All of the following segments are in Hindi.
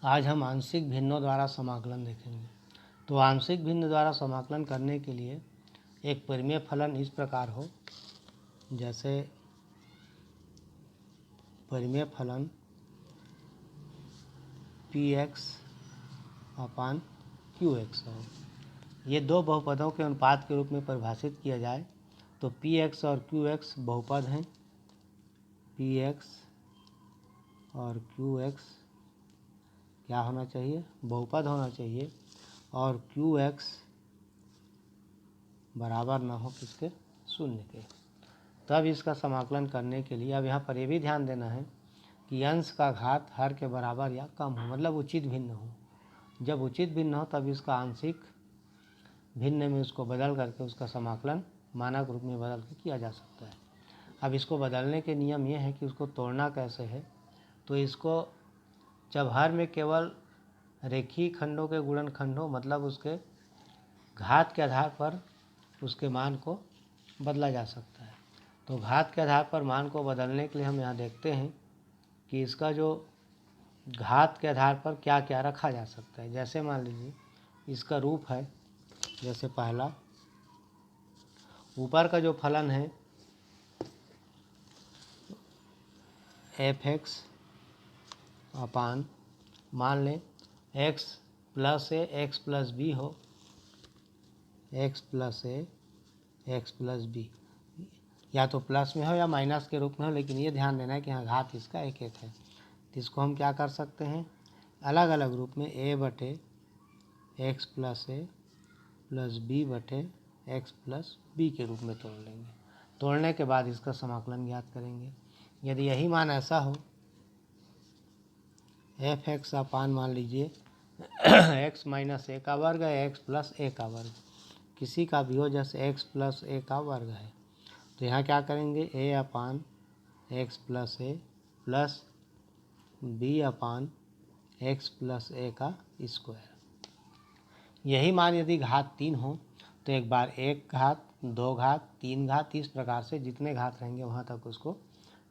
आज हम आंशिक भिन्नों द्वारा समाकलन देखेंगे। तो आंशिक भिन्न द्वारा समाकलन करने के लिए एक परिमेय फलन इस प्रकार हो, जैसे परिमेय फलन px अपान qx हो। ये दो बहुपदों के अनुपात के रूप में परिभाषित किया जाए तो px और qx बहुपद हैं। px और qx क्या होना चाहिए? बहुपद होना चाहिए और qx बराबर ना हो किसके? शून्य के। तब इसका समाकलन करने के लिए अब यहाँ पर यह भी ध्यान देना है कि अंश का घात हर के बराबर या कम हो, मतलब उचित भिन्न हो। जब उचित भिन्न हो तब इसका आंशिक भिन्न में उसको बदल करके उसका समाकलन मानक रूप में बदल के किया जा सकता है। अब इसको बदलने के नियम ये है कि उसको तोड़ना कैसे है। तो इसको जब हर में केवल रेखीय खंडों के गुणनखंड हो, मतलब उसके घात के आधार पर उसके मान को बदला जा सकता है। तो घात के आधार पर मान को बदलने के लिए हम यहाँ देखते हैं कि इसका जो घात के आधार पर क्या क्या रखा जा सकता है। जैसे मान लीजिए इसका रूप है, जैसे पहला ऊपर का जो फलन है f(x) अपान मान लें x plus a x plus B हो, x plus a x plus B, या तो प्लस में हो या माइनस के रूप में हो, लेकिन ये ध्यान देना है कि यहाँ घात इसका एक एक है। तो इसको हम क्या कर सकते हैं, अलग अलग रूप में a बटे x plus a plus b बटे x प्लस b के रूप में तोड़ लेंगे। तोड़ने के बाद इसका समाकलन ज्ञात करेंगे। यदि यही मान ऐसा हो f(x) अपान मान लीजिए x माइनस a का वर्ग है, x प्लस a का वर्ग, किसी का भी हो, जैसे x प्लस a का वर्ग है, तो यहाँ क्या करेंगे a upon x plus a plus b upon x plus a का स्क्वायर। यही मान यदि घात 3 हो तो एक बार 1 घात 2 घात 3 घात, इस प्रकार से जितने घात रहेंगे वहाँ तक उसको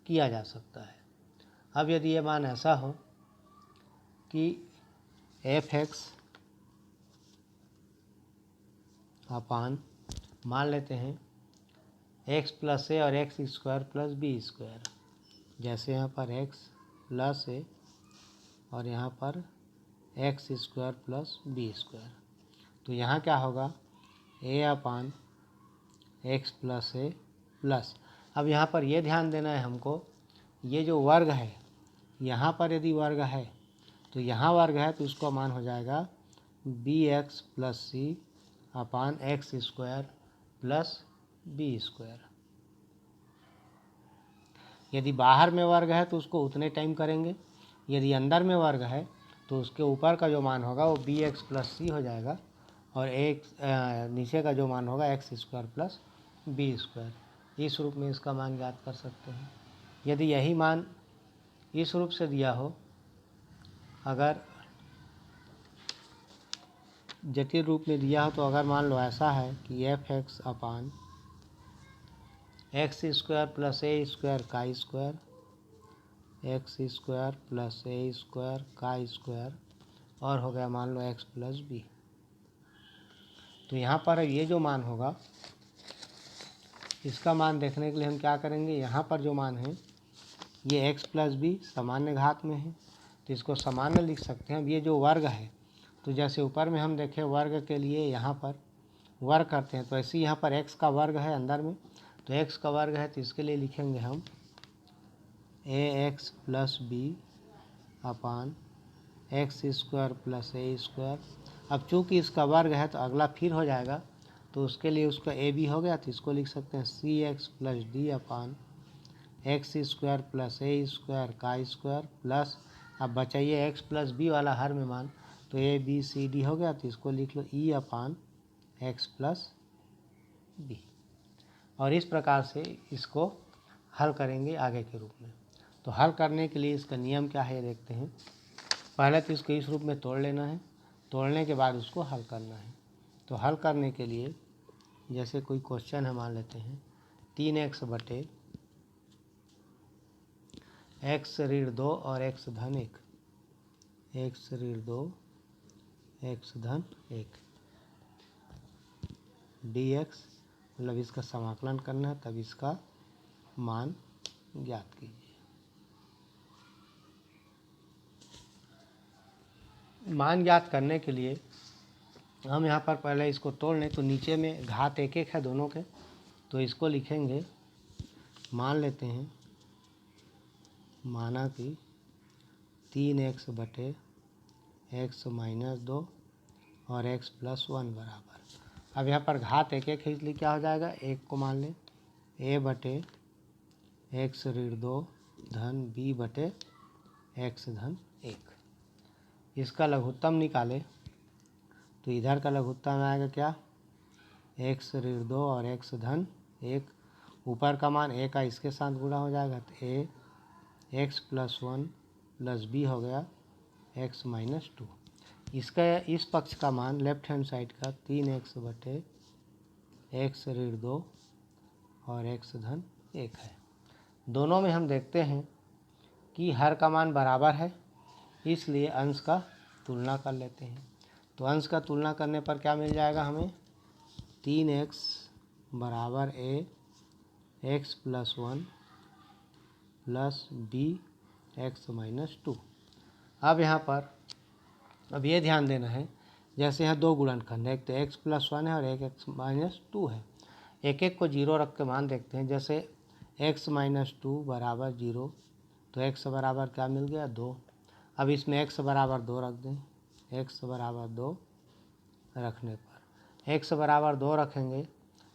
किया जा सकता है। अब यदि ये मान ऐसा हो कि f(x) अपान मान लेते हैं x प्लस a और x square plus B square, जैसे यहाँ पर x प्लस a और यहाँ पर x square plus B square, तो यहाँ क्या होगा a upon x plus a plus. अब यहाँ पर ये ध्यान देना है हमको, ये जो वर्ग है यहाँ पर यदि वर्ग है तो यहाँ वर्ग है तो उसका मान हो जाएगा bx plus c upon x square plus B square. यदि बाहर में वर्ग है तो उसको उतने टाइम करेंगे, यदि अंदर में वर्ग है तो उसके ऊपर का जो मान होगा वो bx प्लस सी हो जाएगा और एक नीचे का जो मान होगा X square plus B square. इस रूप में इसका मान ज्ञात कर सकते हैं। यदि यही मान इस रूप से दिया हो, अगर जटिल रूप में दिया हो, तो अगर मान लो ऐसा है कि f(x) upon x square plus a square का square, x square plus a square का स्क्वायर, और हो गया मान लो x प्लस बी। तो यहाँ पर ये जो मान होगा इसका मान देखने के लिए हम क्या करेंगे, यहाँ पर जो मान है ये x प्लस बी सामान्य घात में है तो इसको सामान्य लिख सकते हैं। अब ये जो वर्ग है तो जैसे ऊपर में हम देखें वर्ग के लिए यहाँ पर वर्ग करते हैं, तो ऐसे यहाँ पर x का वर्ग है अंदर में, तो x का वर्ग है तो इसके लिए लिखेंगे हम ax plus B upon x square plus a square. अब चूँकि इसका वर्ग है तो अगला फिर हो जाएगा, तो उसके लिए उसका a भी हो गया तो इसको लिख सकते हैं cx plus D upon x square plus a square का स्क्वायर प्लस, अब बचाइए x प्लस बी वाला हर में मान, तो a b c d हो गया तो इसको लिख लो e अपान एक्स प्लस बी। और इस प्रकार से इसको हल करेंगे आगे के रूप में। तो हल करने के लिए इसका नियम क्या है देखते हैं। पहले तो इसको इस रूप में तोड़ लेना है, तोड़ने के बाद उसको हल करना है। तो हल करने के लिए जैसे कोई क्वेश्चन है, मान लेते हैं 3x बटे x ऋण 2 और x धन 1, एक्स ऋण 2 एक्स धन 1 dx, मतलब इसका समाकलन करना है, तब इसका मान ज्ञात कीजिए। मान ज्ञात करने के लिए हम यहाँ पर पहले इसको तोड़ लें, तो नीचे में घात एक एक है दोनों के, तो इसको लिखेंगे, मान लेते हैं माना कि 3x बटे x माइनस 2 और x प्लस 1 बराबर। अब यहाँ पर घात एक एक है, इसलिए क्या हो जाएगा, एक को मान लें a बटे x ऋण 2 धन b बटे x धन 1। इसका लघुत्तम निकाले तो इधर का लघुत्तम आएगा क्या, x ऋण 2 और x धन 1, ऊपर का मान a का इसके साथ गुणा हो जाएगा, तो a x plus 1 plus b हो गया x माइनस 2। इसका इस पक्ष का मान लेफ्ट हैंड साइड का 3x बटे x ऋण 2 और x धन 1 है। दोनों में हम देखते हैं कि हर का मान बराबर है, इसलिए अंश का तुलना कर लेते हैं। तो अंश का तुलना करने पर क्या मिल जाएगा हमें, 3x बराबर a x plus 1 plus b x minus 2। अब यहाँ पर अब ये ध्यान देना है, जैसे यहाँ दो गुणनखंड है, एक तो x प्लस 1 है और एक x माइनस 2 है। एक एक को जीरो रख के मान देखते हैं। जैसे x माइनस 2 बराबर 0, तो x बराबर क्या मिल गया, 2। अब इसमें x बराबर 2 रख दें, x बराबर 2 रखने पर x बराबर 2 रखेंगे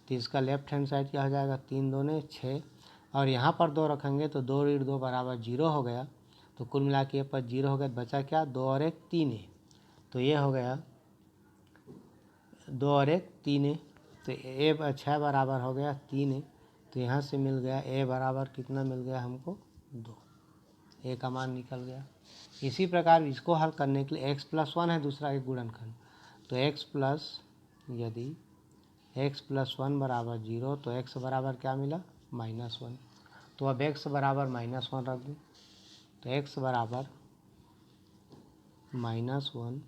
तो इसका लेफ्ट हैंड साइड क्या हो जाएगा, 3 दूने 6, और यहाँ पर 2 रखेंगे तो 2 ऋण 2 बराबर 0 हो गया। तो कुल मिला के ये पर 0 हो गया, बचा क्या, 2 और 1 3 है, तो ये हो गया 2 और 1 3 है, तो a 6 बराबर हो गया 3 है, तो यहाँ से मिल गया a बराबर कितना मिल गया हमको, 2, a का मान निकल गया। इसी प्रकार इसको हल करने के लिए x प्लस 1 है दूसरा एक गुणनखंड, तो x प्लस, यदि x प्लस 1 बराबर 0, तो x बराबर क्या मिला, माइनस 1। तो अब x बराबर माइनस 1 रख दूँ, तो x बराबर माइनस 1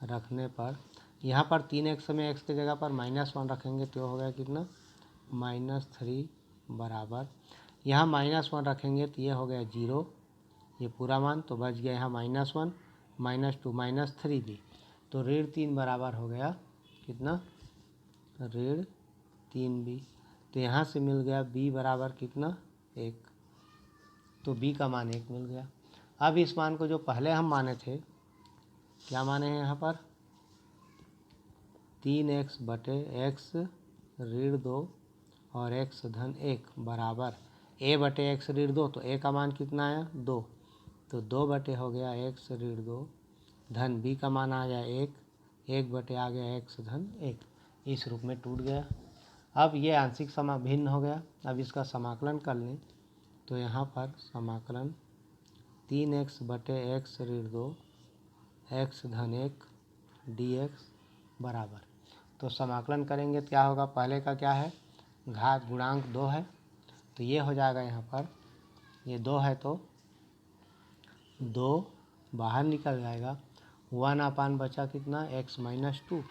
रखने पर यहाँ पर 3x में x की जगह पर माइनस 1 रखेंगे तो हो गया कितना, माइनस 3 बराबर, यहाँ माइनस 1 रखेंगे तो ये हो गया 0, ये पूरा मान, तो बच गया यहाँ माइनस 1 माइनस 2 माइनस 3 भी, तो ऋण 3 बराबर हो गया कितना, ऋण 3b। तो यहाँ से मिल गया b बराबर कितना, 1, तो b का मान 1 मिल गया। अब इस मान को जो पहले हम माने थे, क्या माने हैं यहाँ पर, 3x बटे x ऋण 2 और x धन 1 बराबर a बटे x ऋण 2, तो a का मान कितना आया, 2, तो 2 बटे हो गया x ऋण 2 धन b का मान आ गया 1, 1 बटे आ गया x धन 1, इस रूप में टूट गया। अब ये आंशिक भिन्न हो गया। अब इसका समाकलन कर लें, तो यहाँ पर समाकलन 3x बटे x ऋण 2 x धन 1 dx बराबर, तो समाकलन करेंगे तो क्या होगा, पहले का क्या है, घात गुणांक 2 है, तो ये हो जाएगा, यहाँ पर ये 2 है तो 2 बाहर निकल जाएगा, 1 अपान बचा कितना, x माइनस 2,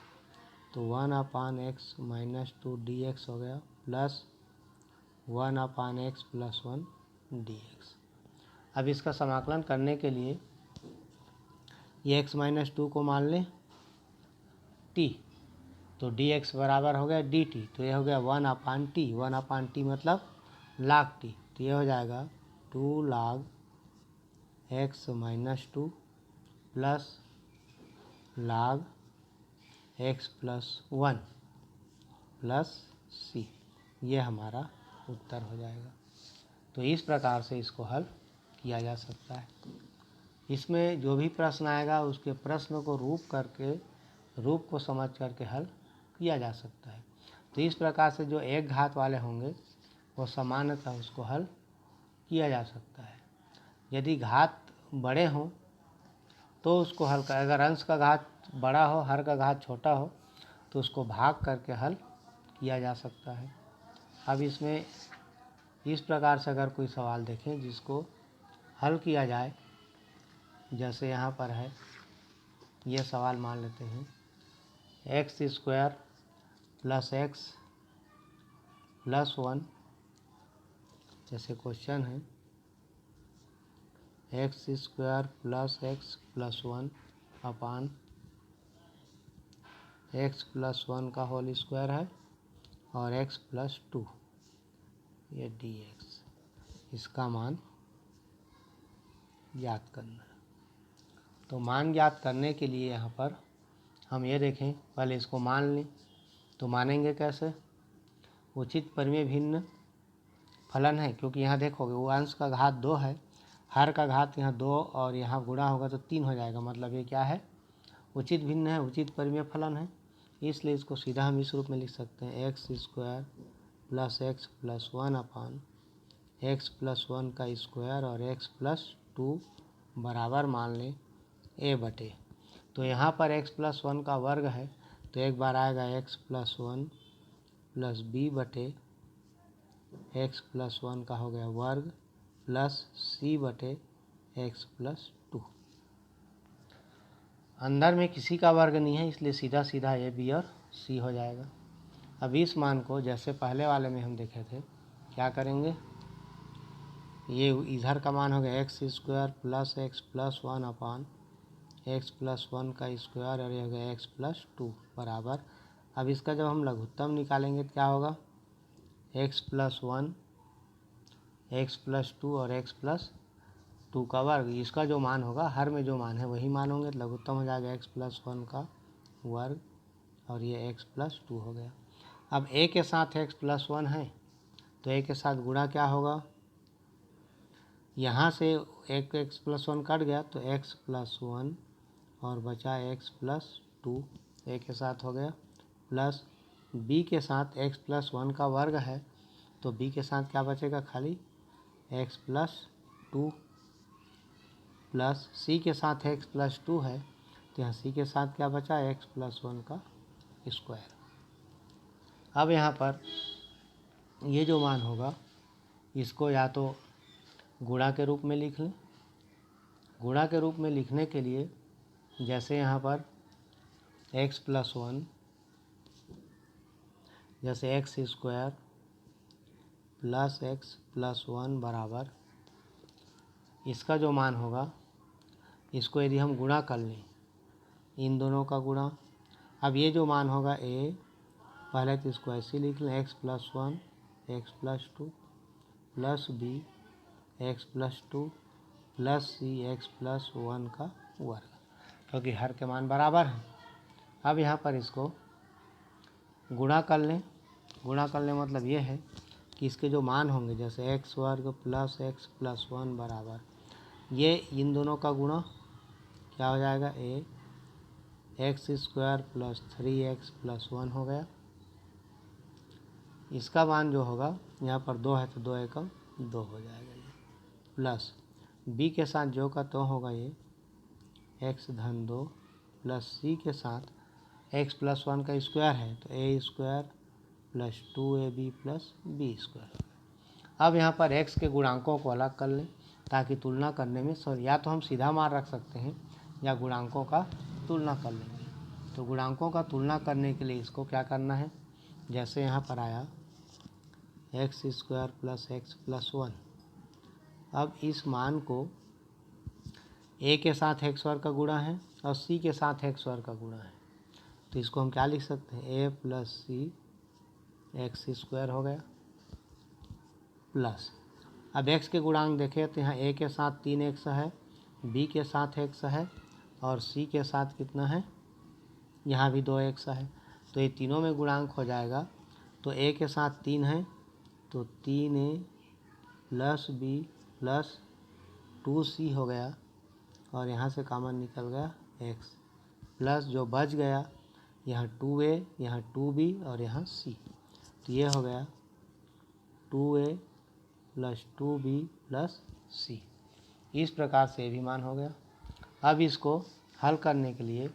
तो 1 अपान x माइनस 2 dx हो गया, प्लस 1 अपान x प्लस 1 dx। अब इसका समाकलन करने के लिए ये x माइनस 2 को मान लें t, तो dx बराबर हो गया dt, तो ये हो गया 1 अपान टी, 1 अपान टी मतलब log t, तो ये हो जाएगा 2 log x minus 2 plus log x plus 1 plus c, ये हमारा उत्तर हो जाएगा। तो इस प्रकार से इसको हल किया जा सकता है। इसमें जो भी प्रश्न आएगा उसके प्रश्न को रूप को समझ करके हल किया जा सकता है। तो इस प्रकार से जो एक घात वाले होंगे वो सामान्यतः उसको हल किया जा सकता है। यदि घात बड़े हों तो उसको हल कर, अगर अंश का घात बड़ा हो, हर का घात छोटा हो, तो उसको भाग करके हल किया जा सकता है। अब इसमें इस प्रकार से अगर कोई सवाल देखें जिसको हल किया जाए जैसे यहाँ पर है, ये सवाल मान लेते हैं x square plus x plus 1, जैसे क्वेश्चन है x square plus x plus 1 upon x plus 1 का होल स्क्वायर है और एक्स प्लस 2, ये डी एक्स, इसका मान ज्ञात करना है। तो मान ज्ञात करने के लिए यहाँ पर हम ये देखें, पहले इसको मान लें। तो मानेंगे कैसे? उचित परिमेय भिन्न फलन है, क्योंकि यहाँ देखोगे वो अंश का घात 2 है, हर का घात यहाँ 2 और यहाँ गुणा होगा तो 3 हो जाएगा, मतलब ये क्या है? उचित भिन्न है, उचित परिमेय फलन है। इसलिए इसको सीधा हम इस रूप में लिख सकते हैं x square plus x plus 1 upon x plus 1 का स्क्वायर और एक्स प्लस 2 बराबर मान लें ए बटे। तो यहाँ पर एक्स प्लस 1 का वर्ग है, तो एक बार आएगा एक्स प्लस 1 प्लस बी बटे एक्स प्लस 1 का हो गया वर्ग प्लस सी बटे एक्स प्लस 2। अंदर में किसी का वर्ग नहीं है, इसलिए सीधा सीधा ए बी और सी हो जाएगा। अब इस मान को जैसे पहले वाले में हम देखे थे, क्या करेंगे? ये इधर का मान हो गया x square plus x plus 1 upon x plus 1 का स्क्वायर और ये हो गया एक्स प्लस 2 बराबर। अब इसका जब हम लघुत्तम निकालेंगे तो क्या होगा? एक्स प्लस 1 एक्स प्लस 2 और एक्स प्लस 2 का वर्ग, इसका जो मान होगा, हर में जो मान है वही मान होंगे, तो लघुत्तम हो जाएगा एक्स प्लस 1 का वर्ग और ये एक्स प्लस 2 हो गया। अब ए के साथ एक्स प्लस 1 है, तो ए के साथ गुणा क्या होगा? यहाँ से एक एक्स प्लस 1 कट गया तो एक्स प्लस 1 और बचा एक्स प्लस 2, ए के साथ हो गया, प्लस बी के साथ एक्स प्लस 1 का वर्ग है, तो बी के साथ क्या बचेगा? खाली एक्स प्लस 2, प्लस सी के साथ एक्स प्लस 2 है, तो यहाँ सी के साथ क्या बचा? एक्स प्लस 1 का स्क्वायर। अब यहाँ पर ये जो मान होगा, इसको या तो गुणा के रूप में लिख लें। गुणा के रूप में लिखने के लिए जैसे यहाँ पर एक्स प्लस 1, जैसे x square plus x plus 1 बराबर, इसका जो मान होगा, इसको यदि हम गुणा कर लें, इन दोनों का गुणा, अब ये जो मान होगा ए, पहले तो इसको ऐसे लिख लें x plus 1 x plus 2 plus b x plus 2 plus c x plus 1 का वर्ग, क्योंकि हर के मान बराबर हैं। अब यहाँ पर इसको गुणा कर लें। गुणा कर लें मतलब ये है कि इसके जो मान होंगे, जैसे एक्स वर्ग प्लस एक्स प्लस 1 बराबर, ये इन दोनों का गुणा क्या हो जाएगा? A x square plus 3x plus 1 हो गया। इसका मान जो होगा, यहाँ पर 2 है तो 2 एकम 2 हो जाएगा ये, प्लस बी के साथ जो का तो होगा ये एक्स धन 2 प्लस सी के साथ एक्स प्लस 1 का स्क्वायर है, तो a square plus 2ab plus B square. अब यहाँ पर एक्स के गुणांकों को अलग कर लें, ताकि तुलना करने में या तो हम सीधा मान रख सकते हैं या गुणांकों का तुलना कर लेंगे। तो गुणांकों का तुलना करने के लिए इसको क्या करना है? जैसे यहाँ पर आया x square plus x plus 1, अब इस मान को ए के साथ एक्स वर्ग का गुणा है और सी के साथ एक्स वर्ग का गुणा है, तो इसको हम क्या लिख सकते हैं? ए प्लस सी एक्स स्क्वायर हो गया, प्लस अब एक्स के गुणांक देखें तो यहाँ ए के साथ 3x है, बी के साथ x है और सी के साथ कितना है? यहाँ भी 2x है, तो ये तीनों में गुणांक हो जाएगा। तो ए के साथ 3 है, तो 3a plus B plus 2c हो गया और यहाँ से कॉमन निकल गया x, प्लस जो बच गया यहाँ 2a, यहाँ 2b और यहाँ c, तो ये हो गया 2a plus 2b plus c। इस प्रकार से भी मान हो गया। अब इसको हल करने के लिए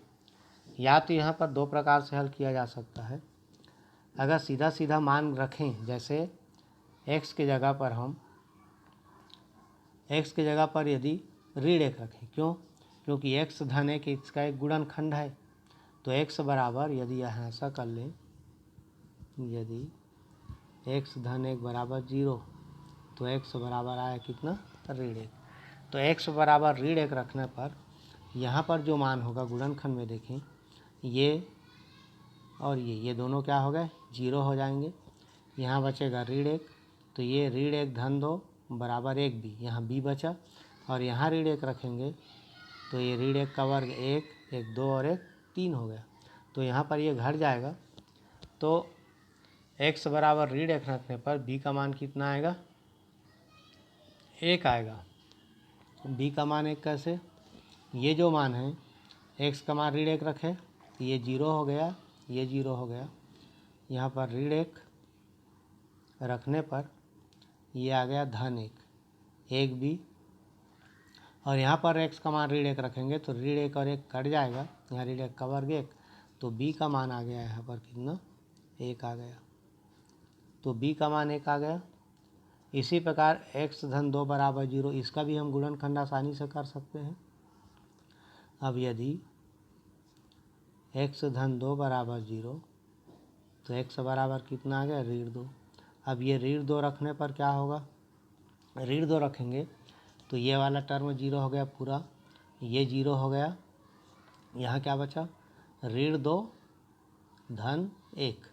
या तो यहाँ पर 2 प्रकार से हल किया जा सकता है। अगर सीधा सीधा मान रखें, जैसे x के जगह पर यदि ऋण 1 रखें, क्यों? क्योंकि x धन एक इसका एक गुणनखंड है। तो x बराबर, यदि यहाँ ऐसा कर लें, यदि x धन एक बराबर 0 तो x बराबर आया कितना, ऋण 1। तो x बराबर ऋण 1 रखने पर यहाँ पर जो मान होगा गुणनखंड में देखें, ये और ये दोनों क्या हो गए, 0 हो जाएंगे। यहाँ बचेगा ऋण 1, तो ये ऋण 1 धन 2 बराबर 1 b, यहाँ b बचा। और यहाँ ऋण 1 रखेंगे तो ये ऋण 1 का वर्ग 1, 1 2 और 1 3 हो गया। तो यहाँ पर ये घट जाएगा। तो x बराबर ऋण 1 रखने पर b का मान कितना आएगा, 1 आएगा। b का मान 1 कैसे, ये जो मान है x का मान ऋण 1 रखे तो ये 0 हो गया, ये 0 हो गया। यहाँ पर ऋण 1 रखने पर ये आ गया धन 1 b। और यहाँ पर x का मान ऋण 1 रखेंगे तो ऋण 1 और 1 कट जाएगा, यहाँ ऋण 1 का वर्ग 1, तो b का मान आ गया यहाँ पर कितना, 1 आ गया। तो b का मान 1 आ गया। इसी प्रकार x धन 2 बराबर 0, इसका भी हम गुणनखंड आसानी से कर सकते हैं। अब यदि x धन 2 बराबर 0 तो x बराबर कितना आ गया, ऋण 2। अब ये ऋण 2 रखने पर क्या होगा, ऋण 2 रखेंगे तो ये वाला टर्म 0 हो गया पूरा, ये 0 हो गया। यहाँ क्या बचा, ऋण 2 धन 1,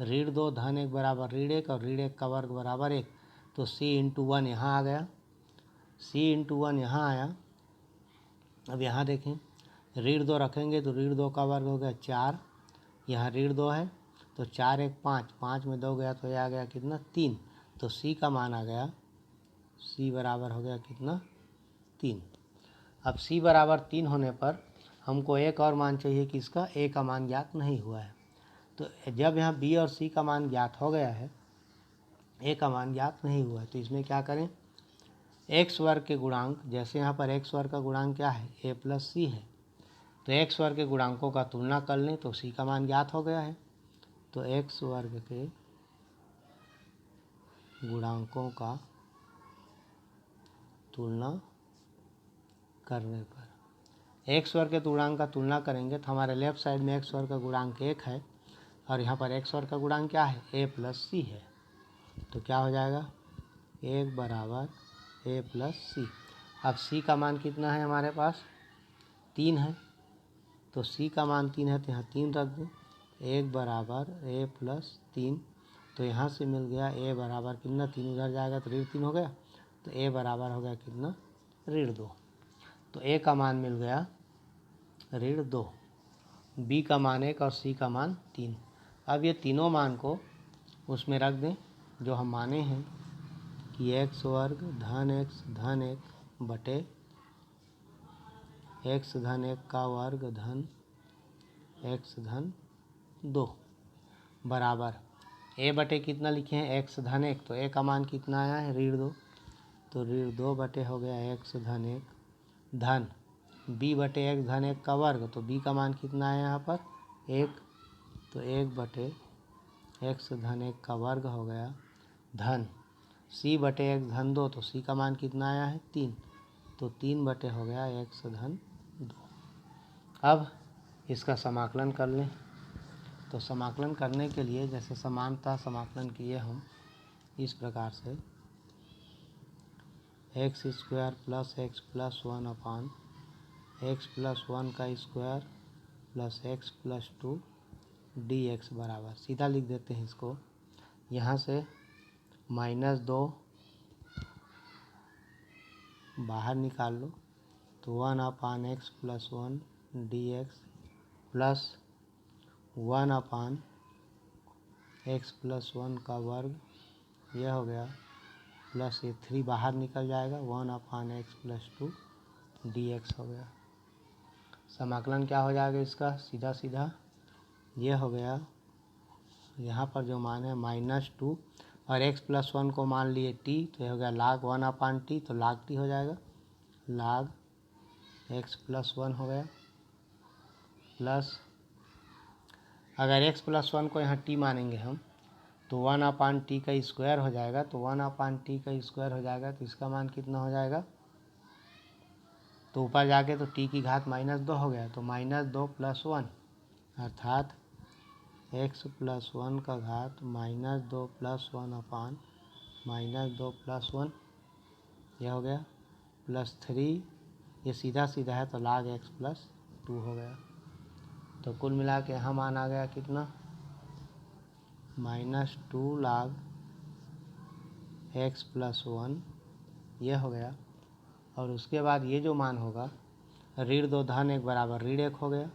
ऋण 2 धन 1 बराबर ऋण 1 और ऋण 1 का वर्ग बराबर 1। तो c इंटू 1 यहाँ आ गया, c इंटू 1 यहाँ आया। अब यहाँ देखें, ऋण 2 रखेंगे तो ऋण 2 का वर्ग हो गया 4, यहाँ ऋण 2 है तो 4 1 5, 5 में 2 गया तो ये आ गया कितना, 3। तो c का मान आ गया, c बराबर हो गया कितना, 3। अब c बराबर 3 होने पर हमको एक और मान चाहिए कि इसका a का मान ज्ञात नहीं हुआ है। तो जब यहाँ b और c का मान ज्ञात हो गया है, a का मान ज्ञात नहीं हुआ है, तो इसमें क्या करें, x वर्ग के गुणांक, जैसे यहाँ पर x वर्ग का गुणांक क्या है, a प्लस c है, तो x वर्ग के गुणांकों का तुलना कर लें तो c का मान ज्ञात हो गया है। तो x वर्ग के गुणांकों का तुलना करने पर, x वर्ग के गुणांक का तुलना करेंगे तो हमारे लेफ्ट साइड में x वर्ग का गुणांक 1 है और यहाँ पर x वर्ग का गुणांक क्या है, a प्लस c है। तो क्या हो जाएगा, 1 बराबर a प्लस c। अब c का मान कितना है हमारे पास, 3 है, तो c का मान 3 है तो यहाँ 3 रख दें, 1 बराबर a प्लस 3। तो यहाँ से मिल गया a बराबर कितना, 3 उधर जाएगा तो ऋण 3 हो गया, तो a बराबर हो गया कितना, ऋण 2। तो a का मान मिल गया ऋण 2, b का मान 1 और c का मान 3। अब ये तीनों मान को उसमें रख दें जो हम माने हैं कि x वर्ग धन x बटे x धन 1 का वर्ग धन x धन 2 बराबर a बटे कितना लिखे हैं, x धन 1, तो a का मान कितना आया है, ऋण 2। तो ऋण 2 बटे हो गया x धन 1 धन b बटे x धन 1 का वर्ग, तो b का मान कितना आया यहाँ पर, 1। तो 1 बटे x धन 1 का वर्ग हो गया धन c बटे x धन 2, तो c का मान कितना आया है, 3। तो 3 बटे हो गया x धन 2। अब इसका समाकलन कर लें। तो समाकलन करने के लिए जैसे समानता समाकलन किए हम इस प्रकार से, x square plus x plus 1 upon x plus 1 का square plus x plus 2 D x बराबर, सीधा लिख देते हैं इसको, यहाँ से -2 बाहर निकाल लो तो 1 upon x plus 1 d x plus 1 upon x plus 1 का वर्ग, यह हो गया, प्लस ये 3 बाहर निकल जाएगा, 1 upon x plus 2 D x हो गया। समाकलन क्या हो जाएगा इसका, सीधा सीधा ये हो गया, यहाँ पर जो मान है -2 और x प्लस 1 को मान लिए t, तो यह हो गया log 1 अपान टी, तो log t हो जाएगा, log x प्लस 1 हो गया, प्लस अगर x प्लस 1 को यहाँ t मानेंगे हम तो 1 अपान टी का स्क्वायर हो जाएगा, तो 1 अपान टी का स्क्वायर हो जाएगा, तो इसका मान कितना हो जाएगा, तो ऊपर जाके तो टी की घात -2 हो गया, तो -2 + 1 अर्थात x + 1 का घात -2 + 1 अपान -2 + 1 यह हो गया +3, ये सीधा सीधा है तो log x + 2 हो गया। तो कुल मिला के यहाँ मान आ गया कितना, -2 log x + 1 यह हो गया। और उसके बाद ये जो मान होगा, ऋण 2 धन 1 बराबर ऋण 1 हो गया,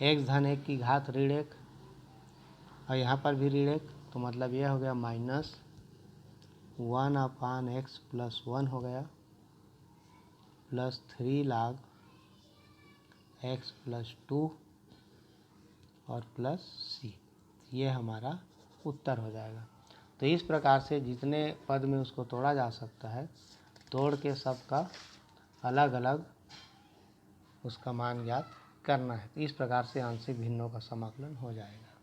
x धन 1 की घात ऋण 1 और यहाँ पर भी ऋण 1, तो मतलब यह हो गया -1 अपान x + 1 हो गया +3 log x + 2 और +c, ये हमारा उत्तर हो जाएगा। तो इस प्रकार से जितने पद में उसको तोड़ा जा सकता है, तोड़ के सबका अलग अलग उसका मान ज्ञात करना है। तो इस प्रकार से आंशिक भिन्नों का समाकलन हो जाएगा।